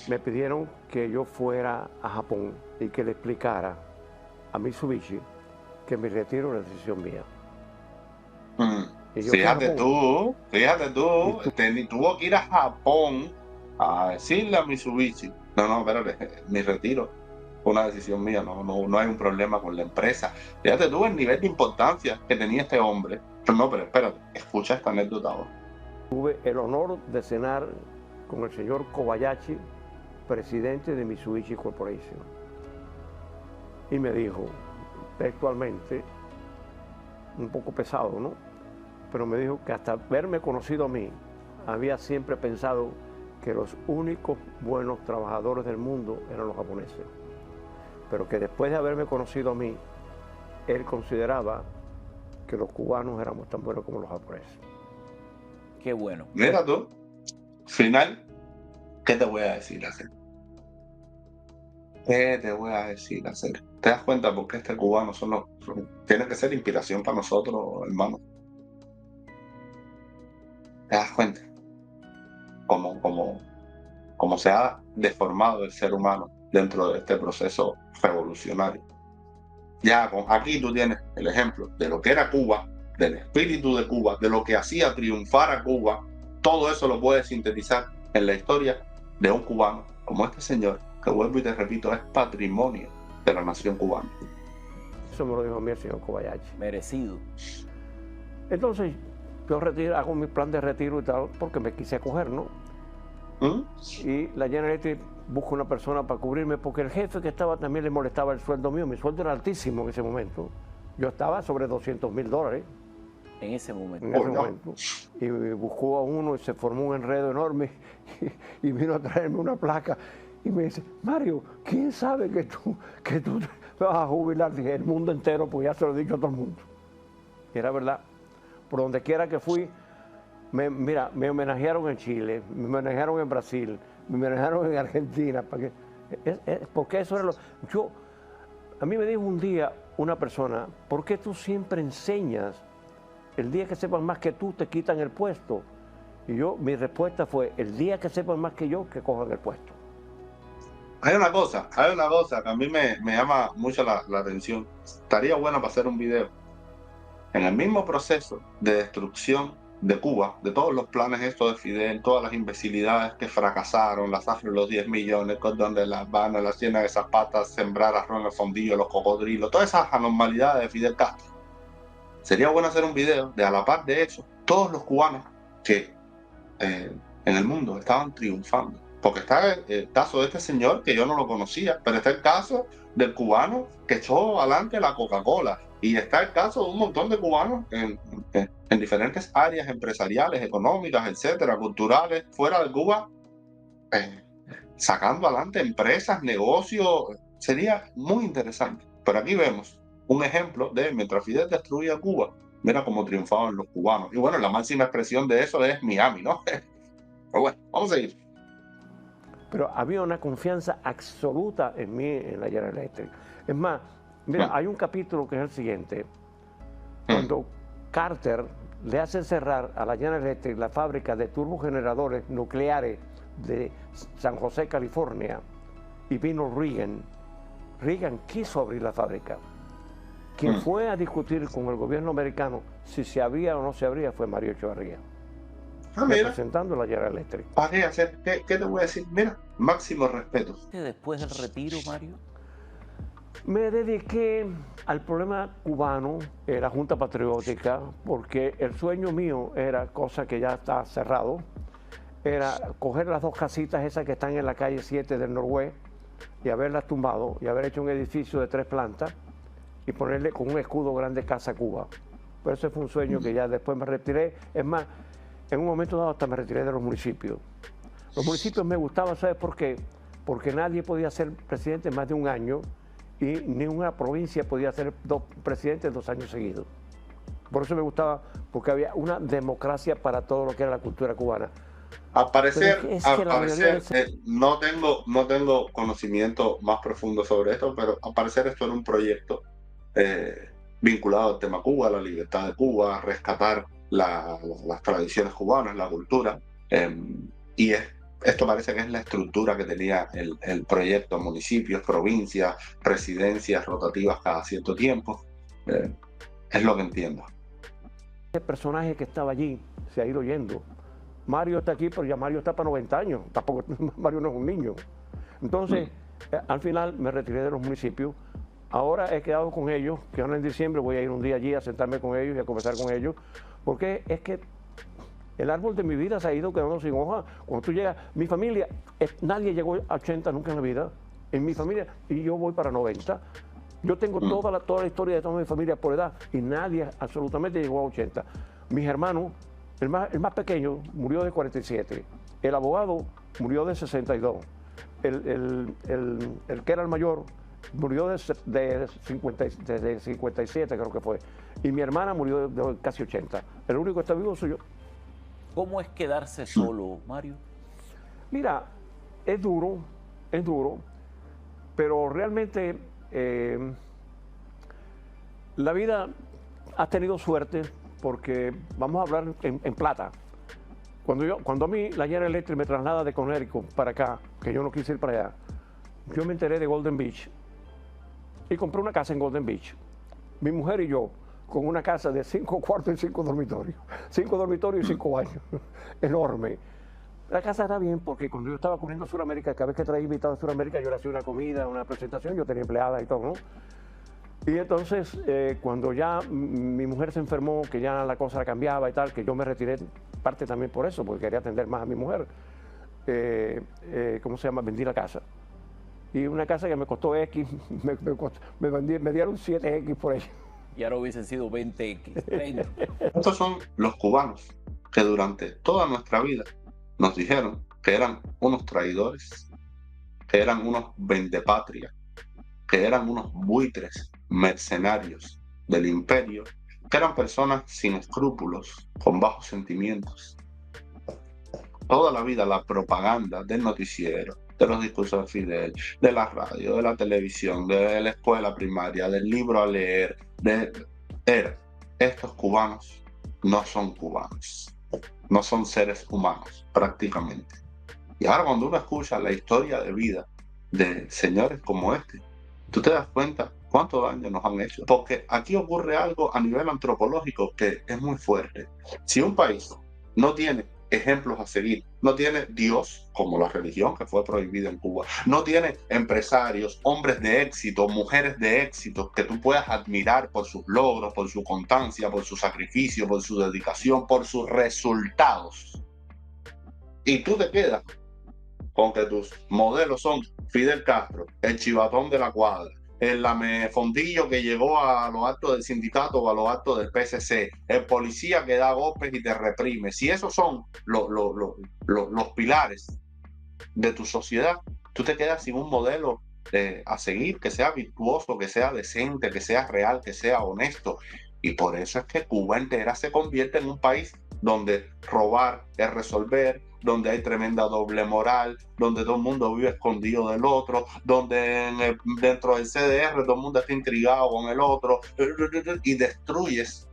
me pidieron que yo fuera a Japón y que le explicara a Mitsubishi que mi retiro era decisión mía. Fíjate tú, tuvo que ir a Japón a decirle a Mitsubishi, no, espérate, mi retiro fue una decisión mía, no hay un problema con la empresa. Fíjate tú el nivel de importancia que tenía este hombre. No, pero espérate, escucha esta anécdota ahora. Tuve el honor de cenar con el señor Kobayashi, presidente de Mitsubishi Corporation, y me dijo textualmente, un poco pesado, ¿no? Pero me dijo que hasta haberme conocido a mí, había siempre pensado que los únicos buenos trabajadores del mundo eran los japoneses, pero que después de haberme conocido a mí, él consideraba que los cubanos éramos tan buenos como los japoneses. Qué bueno. Mira tú, final, ¿qué te voy a decir hacer? ¿Qué te voy a decir hacer? ¿Te das cuenta por qué este cubano tiene que ser inspiración para nosotros, hermano? ¿Te das cuenta? Como se ha deformado el ser humano dentro de este proceso revolucionario. Ya aquí tú tienes el ejemplo de lo que era Cuba, del espíritu de Cuba, de lo que hacía triunfar a Cuba. Todo eso lo puedes sintetizar en la historia de un cubano como este señor, que vuelvo y te repito, es patrimonio de la nación cubana. Eso me lo dijo a mí el señor Kobayashi. Merecido. Entonces, yo hago mi plan de retiro y tal, porque me quise acoger, ¿no? Y la General Electric busca una persona para cubrirme, porque el jefe que estaba también le molestaba el sueldo mío. Mi sueldo era altísimo en ese momento. Yo estaba sobre $200,000 En ese momento. en ese momento. Y buscó a uno y se formó un enredo enorme y vino a traerme una placa y me dice, Mario, ¿quién sabe que tú te vas a jubilar? Dije, el mundo entero, pues ya se lo he dicho a todo el mundo. Y era verdad. Por donde quiera que fui, mira, me homenajearon en Chile, me homenajearon en Brasil, me homenajearon en Argentina, porque eso era lo... A mí me dijo un día una persona, ¿por qué tú siempre enseñas? El día que sepan más que tú, te quitan el puesto. Y mi respuesta fue, el día que sepan más que yo, que cojan el puesto. Hay una cosa que a mí me llama mucho la atención. Estaría bueno para hacer un video. En el mismo proceso de destrucción de Cuba, de todos los planes estos de Fidel, todas las imbecilidades que fracasaron, las afro los 10 millones, donde La Habana, la Ciénaga de Zapata, sembrar arroz en el fondillo, los cocodrilos, todas esas anormalidades de Fidel Castro. Sería bueno hacer un video de, a la par de eso, todos los cubanos que en el mundo estaban triunfando. Porque está el caso de este señor que yo no lo conocía, pero está el caso del cubano que echó adelante la Coca-Cola. Y está el caso de un montón de cubanos en diferentes áreas empresariales, económicas, etcétera, culturales, fuera de Cuba, sacando adelante empresas, negocios. Sería muy interesante. Pero aquí vemos un ejemplo de mientras Fidel destruía Cuba, mira cómo triunfaban los cubanos. Y bueno, la máxima expresión de eso es Miami, ¿no? Pero bueno, vamos a seguir. Pero había una confianza absoluta en mí, en la General Electric. Es más, mira, hay un capítulo que es el siguiente. Cuando Carter le hace cerrar a la General Electric la fábrica de turbogeneradores nucleares de San José, California, y vino Reagan quiso abrir la fábrica. Quien fue a discutir con el gobierno americano si se abría o no se abría fue Mario Echavarría. Representando la General Electric. ¿Qué te voy a decir? Mira, máximo respeto. Después del retiro, Mario, me dediqué al problema cubano, la Junta Patriótica, porque el sueño mío era, cosa que ya está cerrado, era coger las dos casitas esas que están en la calle 7 del Noroeste y haberlas tumbado y haber hecho un edificio de 3 plantas y ponerle con un escudo grande Casa Cuba. Pero ese fue un sueño que ya después me retiré. Es más, en un momento dado hasta me retiré de los municipios. Los municipios me gustaban, ¿sabes por qué? Porque nadie podía ser presidente más de un año y ninguna provincia podía ser presidente 2 años seguidos. Por eso me gustaba, porque había una democracia para todo lo que era la cultura cubana. Al parecer, no tengo conocimiento más profundo sobre esto, pero al parecer esto era un proyecto vinculado al tema Cuba, a la libertad de Cuba, a rescatar las tradiciones cubanas, la cultura, y esto parece que es la estructura que tenía el proyecto: municipios, provincias, presidencias rotativas cada cierto tiempo. Es lo que entiendo. El personaje que estaba allí se ha ido yendo. Mario está aquí, pero ya Mario está para 90 años. Tampoco Mario no es un niño. Entonces, al final me retiré de los municipios. Ahora he quedado con ellos, que ahora en diciembre voy a ir un día allí a sentarme con ellos y a conversar con ellos, porque es que el árbol de mi vida se ha ido quedando sin hoja. Cuando tú llegas, mi familia, nadie llegó a 80 nunca en la vida, en mi familia, y yo voy para 90. Yo tengo toda la historia de toda mi familia por edad, y nadie absolutamente llegó a 80. Mis hermanos, el más pequeño murió de 47, el abogado murió de 62, el que era el mayor murió de 57, creo que fue, y mi hermana murió de casi 80. El único que está vivo soy yo. ¿Cómo es quedarse solo, Mario? Mira, es duro, pero realmente la vida ha tenido suerte, porque vamos a hablar en plata. Cuando a mí la General Electric me traslada de Connecticut para acá, que yo no quise ir para allá, yo me enteré de Golden Beach y compré una casa en Golden Beach. Mi mujer y yo, con una casa de 5 cuartos y 5 dormitorios. 5 dormitorios y 5 baños. Enorme. La casa era bien, porque cuando yo estaba cubriendo Sudamérica, cada vez que traía invitados a Sudamérica, yo le hacía una comida, una presentación, yo tenía empleada y todo, ¿no? Y entonces, cuando ya mi mujer se enfermó, que ya la cosa cambiaba y tal, que yo me retiré, parte también por eso, porque quería atender más a mi mujer, ¿cómo se llama? Vendí la casa. Y una casa que me costó X, me dieron 7X por ella. Y ahora hubiesen sido 20X, 30. Estos son los cubanos que durante toda nuestra vida nos dijeron que eran unos traidores, que eran unos vendepatrias, que eran unos buitres mercenarios del imperio, que eran personas sin escrúpulos, con bajos sentimientos. Toda la vida la propaganda del noticiero, de los discursos de Fidel, de la radio, de la televisión, de la escuela primaria, del libro a leer, estos cubanos no son cubanos, no son seres humanos prácticamente. Y ahora cuando uno escucha la historia de vida de señores como este, tú te das cuenta cuánto daño nos han hecho. Porque aquí ocurre algo a nivel antropológico que es muy fuerte. Si un país no tiene ejemplos a seguir, no tiene Dios como la religión que fue prohibida en Cuba, no tiene empresarios, hombres de éxito, mujeres de éxito que tú puedas admirar por sus logros, por su constancia, por su sacrificio, por su dedicación, por sus resultados, y tú te quedas con que tus modelos son Fidel Castro, el chivatón de la cuadra, el lamefondillo que llegó a los actos del sindicato o a los actos del PSC, el policía que da golpes y te reprime. Si esos son los pilares de tu sociedad, tú te quedas sin un modelo a seguir que sea virtuoso, que sea decente, que sea real, que sea honesto. Y por eso es que Cuba entera se convierte en un país donde robar es resolver, donde hay tremenda doble moral, donde todo el mundo vive escondido del otro, donde dentro del CDR todo el mundo está intrigado con el otro, y destruyes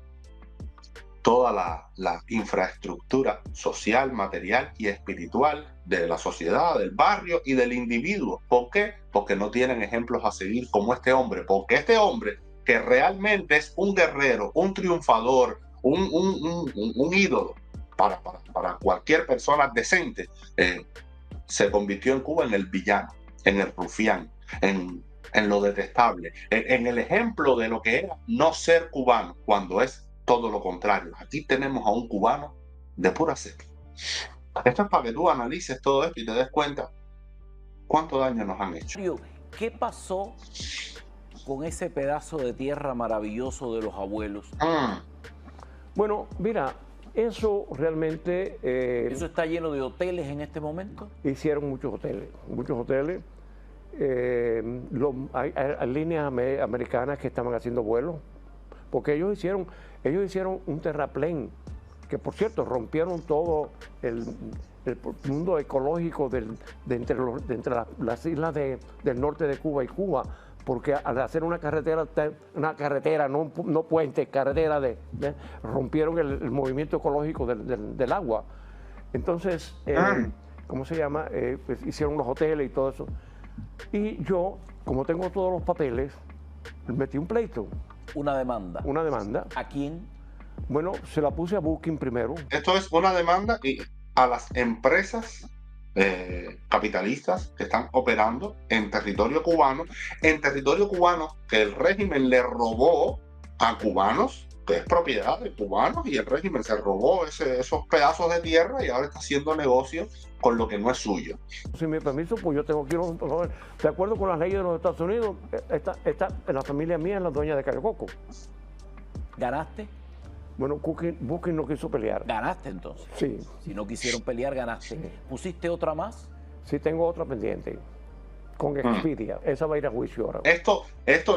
toda la infraestructura social, material y espiritual de la sociedad, del barrio y del individuo. ¿Por qué? Porque no tienen ejemplos a seguir como este hombre, porque este hombre que realmente es un guerrero, un triunfador, un ídolo para cualquier persona decente, se convirtió en Cuba en el villano, en el rufián, en lo detestable, en el ejemplo de lo que era no ser cubano, cuando es todo lo contrario. Aquí tenemos a un cubano de pura cepa. Esto es para que tú analices todo esto y te des cuenta cuánto daño nos han hecho. ¿Qué pasó con ese pedazo de tierra maravilloso de los abuelos? Bueno, mira, eso realmente... ¿Eso está lleno de hoteles en este momento? Hicieron muchos hoteles, muchos hoteles. Hay líneas americanas que estaban haciendo vuelos, porque ellos hicieron un terraplén, que por cierto rompieron todo el mundo ecológico de entre las islas del norte de Cuba y Cuba, porque al hacer una carretera, no puente, carretera, rompieron el movimiento ecológico del agua. Entonces, ¿cómo se llama? Pues hicieron los hoteles y todo eso. Y yo, como tengo todos los papeles, metí un pleito. Una demanda. Una demanda. ¿A quién? Bueno, se la puse a Booking primero. Esto es una demanda a las empresas capitalistas que están operando en territorio cubano que el régimen le robó a cubanos, que es propiedad de cubanos, y el régimen se robó esos pedazos de tierra y ahora está haciendo negocio con lo que no es suyo. Sin mi permiso, pues yo tengo que ir de acuerdo con las leyes de los Estados Unidos. La familia mía es la dueña de Cayo Coco. ¿Ganaste? Bueno, Booking no quiso pelear. ¿Ganaste entonces? Sí. Si no quisieron pelear, ganaste. Sí. ¿Pusiste otra más? Sí, tengo otra pendiente. Con Expedia. Esa va a ir a juicio ahora. Esto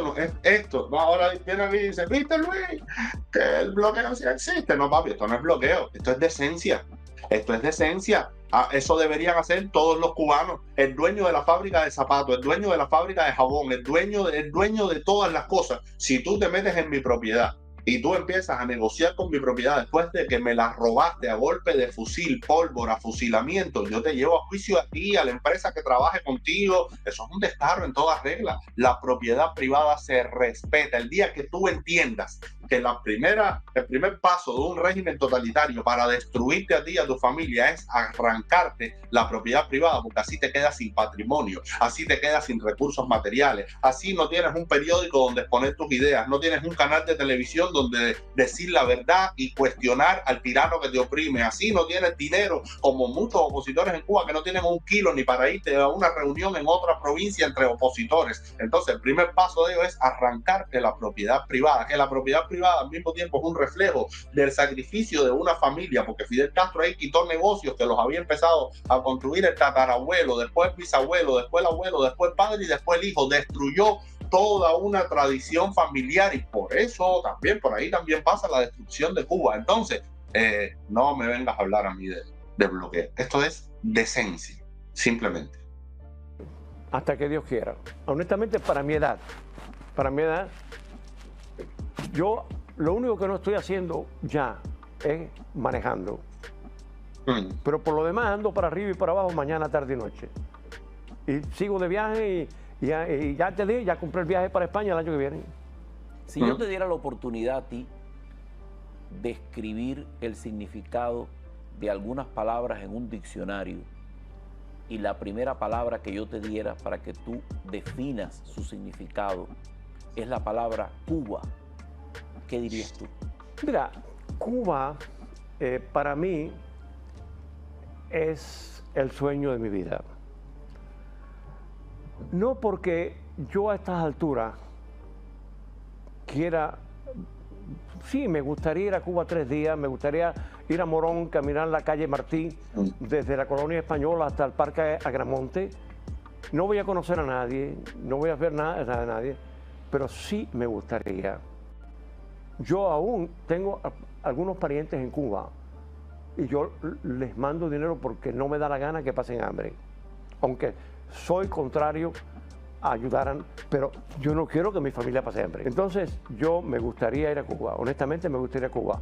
no es esto. No, ahora viene a mí y dice, ¿viste, Luis? Que el bloqueo sí existe. No, papi, esto no es bloqueo. Esto es decencia. Esto es decencia. Eso deberían hacer todos los cubanos. El dueño de la fábrica de zapatos, el dueño de la fábrica de jabón, el dueño de todas las cosas. Si tú te metes en mi propiedad y tú empiezas a negociar con mi propiedad después de que me la robaste a golpe de fusil, pólvora, fusilamiento, yo te llevo a juicio a ti, a la empresa que trabaje contigo. Eso es un descaro en toda regla. La propiedad privada se respeta. El día que tú entiendas que el primer paso de un régimen totalitario para destruirte a ti y a tu familia es arrancarte la propiedad privada, porque así te quedas sin patrimonio, así te quedas sin recursos materiales, así no tienes un periódico donde exponer tus ideas, no tienes un canal de televisión donde decir la verdad y cuestionar al tirano que te oprime, así no tienes dinero como muchos opositores en Cuba que no tienen un kilo ni para irte a una reunión en otra provincia entre opositores. Entonces el primer paso de ello es arrancarte la propiedad privada, que la propiedad privada al mismo tiempo es un reflejo del sacrificio de una familia, porque Fidel Castro ahí quitó negocios que los había empezado a construir el tatarabuelo, después el bisabuelo, después el abuelo, después el padre y después el hijo. Destruyó toda una tradición familiar y por eso también, por ahí también pasa la destrucción de Cuba. Entonces, no me vengas a hablar a mí de bloqueo. Esto es decencia, simplemente. Hasta que Dios quiera. Honestamente, para mi edad, yo lo único que no estoy haciendo ya es manejando. Pero por lo demás ando para arriba y para abajo mañana, tarde y noche. Y sigo de viaje y ya te dije, ya compré el viaje para España el año que viene. Si yo te diera la oportunidad a ti de escribir el significado de algunas palabras en un diccionario y la primera palabra que yo te diera para que tú definas su significado es la palabra Cuba, ¿qué dirías tú? Mira, Cuba para mí es el sueño de mi vida. No porque yo a estas alturas quiera, sí, me gustaría ir a Cuba 3 días, me gustaría ir a Morón, caminar la calle Martí, desde la colonia española hasta el Parque Agramonte. No voy a conocer a nadie, no voy a ver nada de nadie, pero sí me gustaría. Yo aún tengo algunos parientes en Cuba y yo les mando dinero porque no me da la gana que pasen hambre. Aunque soy contrario a ayudar, pero yo no quiero que mi familia pase hambre. Entonces yo me gustaría ir a Cuba, honestamente me gustaría ir a Cuba.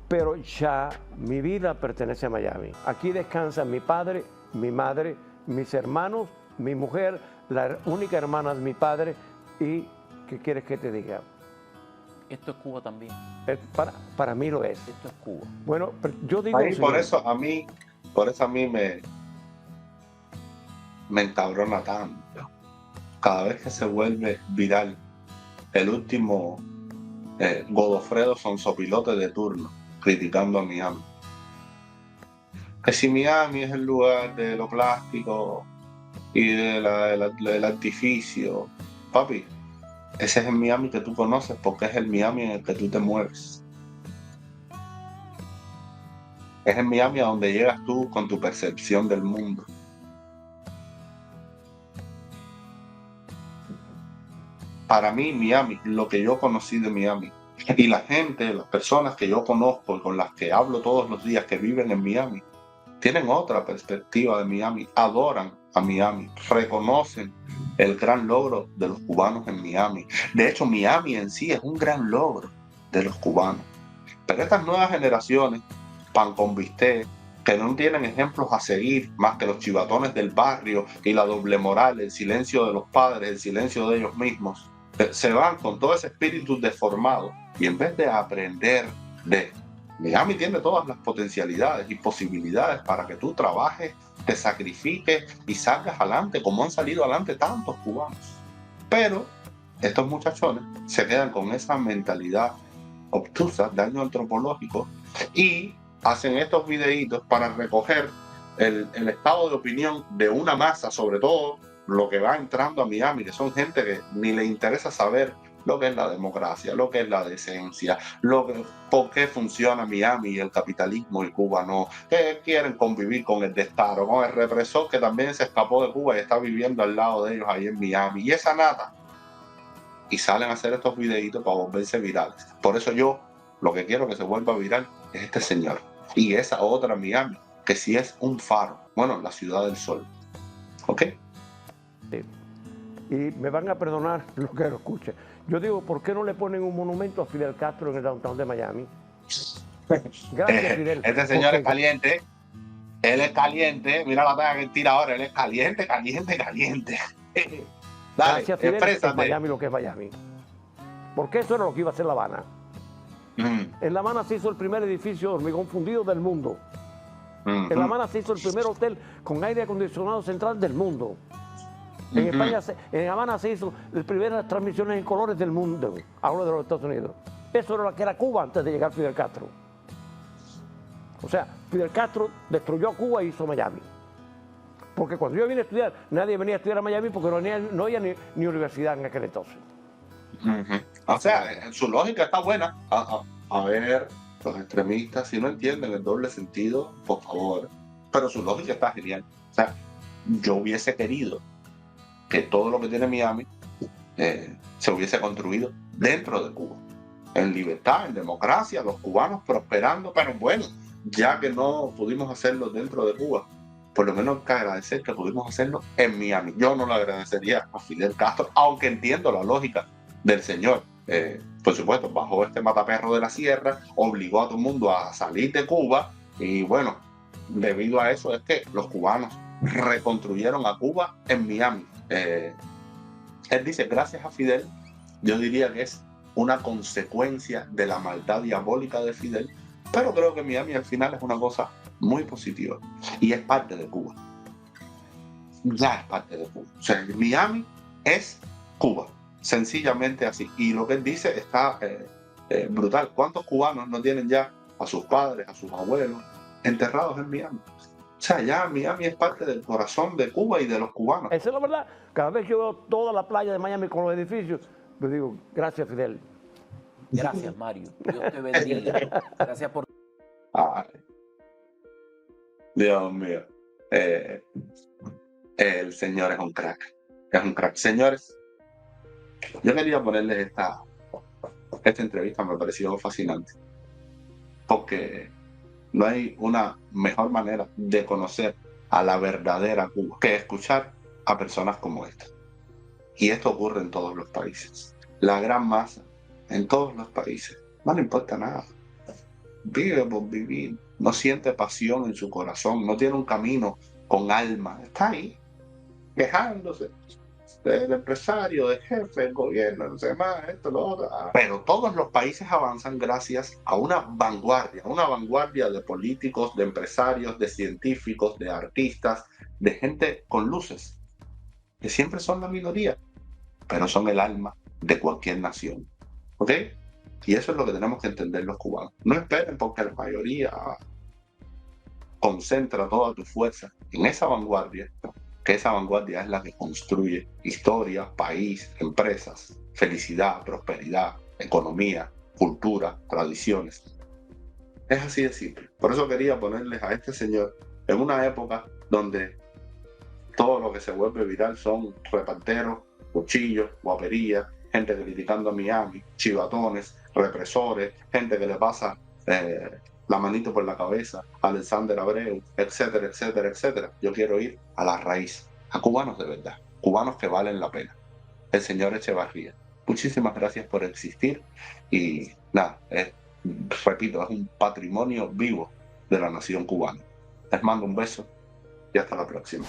Pero ya mi vida pertenece a Miami. Aquí descansan mi padre, mi madre, mis hermanos, mi mujer, la única hermana de mi padre y ¿qué quieres que te diga? Esto es Cuba también. Para mí lo es. Esto es Cuba. Bueno, yo digo... Ahí, por eso a mí me encabrona tanto. Cada vez que se vuelve viral el último Godofredo Sonsopilote de turno criticando a Miami. Que si Miami es el lugar de lo plástico y del artificio, papi, ese es el Miami que tú conoces porque es el Miami en el que tú te mueves. Es el Miami a donde llegas tú con tu percepción del mundo. Para mí, Miami, lo que yo conocí de Miami, y la gente, las personas que yo conozco y con las que hablo todos los días que viven en Miami, tienen otra perspectiva de Miami, adoran a Miami, reconocen el gran logro de los cubanos en Miami. De hecho, Miami en sí es un gran logro de los cubanos. Pero estas nuevas generaciones, pan con bistec, que no tienen ejemplos a seguir más que los chivatones del barrio y la doble moral, el silencio de los padres, el silencio de ellos mismos, se van con todo ese espíritu deformado y en vez de aprender de Miami tiene todas las potencialidades y posibilidades para que tú trabajes, te sacrifiques y salgas adelante como han salido adelante tantos cubanos. Pero estos muchachones se quedan con esa mentalidad obtusa, daño antropológico, y hacen estos videitos para recoger el estado de opinión de una masa, sobre todo lo que va entrando a Miami, que son gente que ni le interesa saber lo que es la democracia, lo que es la decencia, por qué funciona Miami y el capitalismo y Cuba no, que quieren convivir con el destaro, con el represor que también se escapó de Cuba y está viviendo al lado de ellos ahí en Miami, y esa nada. Y salen a hacer estos videitos para volverse virales. Por eso yo lo que quiero que se vuelva viral es este señor y esa otra Miami, que sí es un faro, bueno, la ciudad del sol. ¿Ok? Sí. Y me van a perdonar lo que lo escuche. Yo digo, ¿por qué no le ponen un monumento a Fidel Castro en el downtown de Miami? Gracias, Fidel. Este señor es caliente. Él es caliente. Mira la pega que él tira ahora. Él es caliente, caliente, caliente. Dale, gracias, Fidel. exprésate. Es Miami lo que es Miami. Porque eso era lo que iba a hacer La Habana. En La Habana se hizo el primer edificio de hormigón fundido del mundo. En La Habana se hizo el primer hotel con aire acondicionado central del mundo. En España, en Habana se hizo las primeras transmisiones en colores del mundo, ahora de los Estados Unidos. Eso era lo que era Cuba antes de llegar Fidel Castro. O sea, Fidel Castro destruyó Cuba y hizo Miami. Porque cuando yo vine a estudiar, nadie venía a estudiar a Miami porque no había ni universidad en aquel entonces. O sea, su lógica está buena. A ver, los extremistas, si no entienden el doble sentido, por favor. Pero su lógica está genial. O sea, yo hubiese querido que todo lo que tiene Miami se hubiese construido dentro de Cuba. En libertad, en democracia, los cubanos prosperando, pero bueno, ya que no pudimos hacerlo dentro de Cuba, por lo menos hay que agradecer que pudimos hacerlo en Miami. Yo no le agradecería a Fidel Castro, aunque entiendo la lógica del señor. Por supuesto, bajo este mataperro de la sierra, obligó a todo el mundo a salir de Cuba y bueno, debido a eso es que los cubanos reconstruyeron a Cuba en Miami. Él dice, gracias a Fidel, yo diría que es una consecuencia de la maldad diabólica de Fidel, pero creo que Miami al final es una cosa muy positiva y es parte de Cuba. Ya es parte de Cuba. O sea, Miami es Cuba, sencillamente así. Y lo que él dice está brutal. ¿Cuántos cubanos no tienen ya a sus padres, a sus abuelos enterrados en Miami? O sea, ya Miami es parte del corazón de Cuba y de los cubanos. Esa es la verdad. Cada vez que yo veo toda la playa de Miami con los edificios, yo digo, gracias, Fidel. Gracias, Mario. Dios te bendiga. Gracias por... Ay, Dios mío. El señor es un crack. Es un crack. Señores, yo quería ponerles esta entrevista, me pareció fascinante. Porque no hay una mejor manera de conocer a la verdadera Cuba que escuchar a personas como esta. Y esto ocurre en todos los países. La gran masa, en todos los países, no le importa nada. Vive por vivir, no siente pasión en su corazón, no tiene un camino con alma. Está ahí, quejándose del empresario, del jefe, del gobierno, no sé más, esto, lo otro. Pero todos los países avanzan gracias a una vanguardia de políticos, de empresarios, de científicos, de artistas, de gente con luces, que siempre son la minoría, pero son el alma de cualquier nación. ¿Ok? Y eso es lo que tenemos que entender los cubanos. No esperen porque la mayoría concentra toda tu fuerza en esa vanguardia, que esa vanguardia es la que construye historia, país, empresas, felicidad, prosperidad, economía, cultura, tradiciones. Es así de simple. Por eso quería ponerles a este señor en una época donde todo lo que se vuelve viral son reparteros, cuchillos, guaperías, gente criticando a Miami, chivatones, represores, gente que le pasa la manito por la cabeza, Alexander Abreu, etcétera, etcétera, etcétera. Yo quiero ir a la raíz, a cubanos de verdad, cubanos que valen la pena. El señor Echevarría. Muchísimas gracias por existir y nada, repito, es un patrimonio vivo de la nación cubana. Les mando un beso y hasta la próxima.